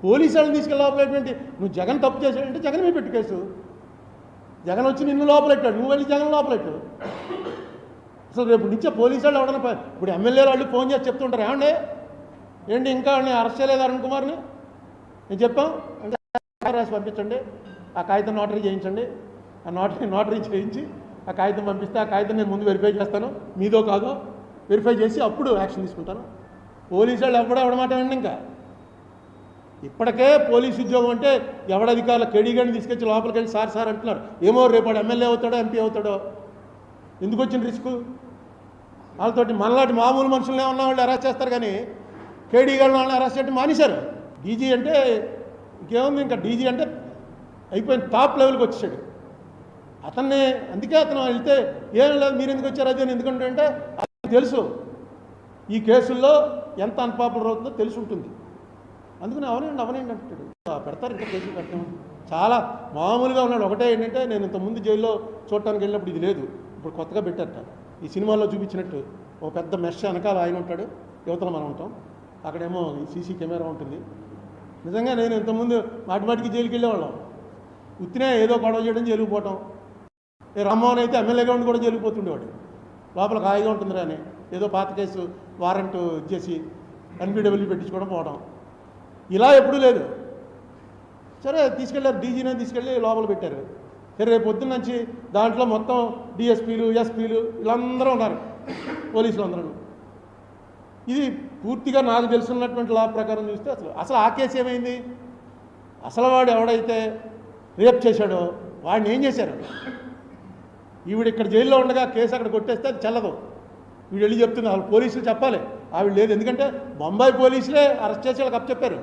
Police వాళ్ళని తీసుకెళ్ళి లోపలేటువంటి నువ్వు జగన్ తప్పు చేశాడంటే జగన్ మీద పెట్టు కేసు. జగన్ వచ్చి నిన్ను లోపలెట్టాడు, నువ్వు వెళ్ళి జగన్ లోపలెట్టు. అసలు రేపు నుంచే పోలీసు వాళ్ళు ఎవడన్నా ఇప్పుడు ఎమ్మెల్యేలు వాళ్ళు ఫోన్ చేసి చెప్తుంటారు, ఏమండి ఏంటి ఇంకా అరెస్ట్ చేయలేదు అరుణ్ కుమార్ని, నేను చెప్పాం అంటే రాసి పంపించండి, ఆ కాగితం నోటరీ చేయించండి, ఆ నోటరీ చేయించి ఆ కాగితం పంపిస్తే ఆ కాగితం నేను ముందు వెరిఫై చేస్తాను, మీదో కాదో వెరిఫై చేసి అప్పుడు యాక్షన్ తీసుకుంటాను. పోలీసు వాళ్ళు ఎవడమాట అండి. ఇంకా ఇప్పటికే పోలీసు ఉద్యోగం అంటే ఎవడధికారులు కేడీగాడిని తీసుకొచ్చి లోపలికి వెళ్ళి సార్ అంటున్నారు. ఏమో రేపాడు ఎమ్మెల్యే అవుతాడో ఎంపీ అవుతాడో, ఎందుకు వచ్చిన రిస్క్ వాళ్ళతోటి. మనలాంటి మామూలు మనుషులనే ఉన్న వాళ్ళు అరెస్ట్ చేస్తారు, కానీ కేడీగాళ్ళని వాళ్ళని అరెస్ట్ చేయడం మానేశారు. డీజీ అంటే ఇంకేముంది, ఇంకా డీజీ అంటే అయిపోయింది, టాప్ లెవెల్కి వచ్చాడు అతన్ని. అందుకే అతను వెళ్తే ఏం లేదు మీరు ఎందుకు వచ్చారు అది అని ఎందుకంటే అంటే అతనికి తెలుసు ఈ కేసుల్లో ఎంత అన్పాపులర్ అవుతుందో తెలిసి ఉంటుంది. అందుకని అవనండి అంటాడు. పెడతారు ఇంకా కేసులు పెట్టడం చాలా మామూలుగా ఉన్నాడు. ఒకటే ఏంటంటే నేను ఇంతకుముందు జైల్లో చూడటానికి వెళ్ళినప్పుడు ఇది లేదు, ఇప్పుడు కొత్తగా పెట్టారట. ఈ సినిమాల్లో చూపించినట్టు ఒక పెద్ద మెష్ వెనకాల ఆయన ఉంటాడు, యువతల మనం ఉంటాం, అక్కడేమో సీసీ కెమెరా ఉంటుంది. నిజంగా నేను ఇంతకుముందు మాటికి జైలుకి వెళ్ళేవాళ్ళం, ఉత్తినే ఏదో గొడవ చేయడం జైలుకి పోవటం. రామ్మోహన్ అయితే ఎమ్మెల్యేగా ఉండి కూడా జైలుకి పోతుండేవాడు, లోపల హాయిగా ఉంటుందిరా అని ఏదో పాత కేసు వారెంట్ ఇచ్చేసి ఎన్బిడబ్ల్యూ పెట్టించుకోవడం పోవడం, ఇలా ఎప్పుడూ లేదు. సరే తీసుకెళ్ళారు, డీజీనే తీసుకెళ్ళి లోపల పెట్టారు. సరే రేపు పొద్దున్న నుంచి దాంట్లో మొత్తం డిఎస్పీలు ఎస్పీలు వీళ్ళందరూ ఉన్నారు, పోలీసులు అందరూ. ఇది పూర్తిగా నాకు తెలుసున్నటువంటి లా ప్రకారం చూస్తే అసలు ఆ కేసు ఏమైంది, అసలు వాడు ఎవడైతే రేప్ చేశాడో వాడిని ఏం చేశారు. ఈవిడ ఇక్కడ జైల్లో ఉండగా కేసు అక్కడ కొట్టేస్తే అది చెల్లదు. వీడు వెళ్ళి చెప్తుంది, వాళ్ళు పోలీసులు చెప్పాలి, ఆవిడ లేదు. ఎందుకంటే బొంబాయి పోలీసులే అరెస్ట్ చేసి వాళ్ళకి అప్పచెప్పారు.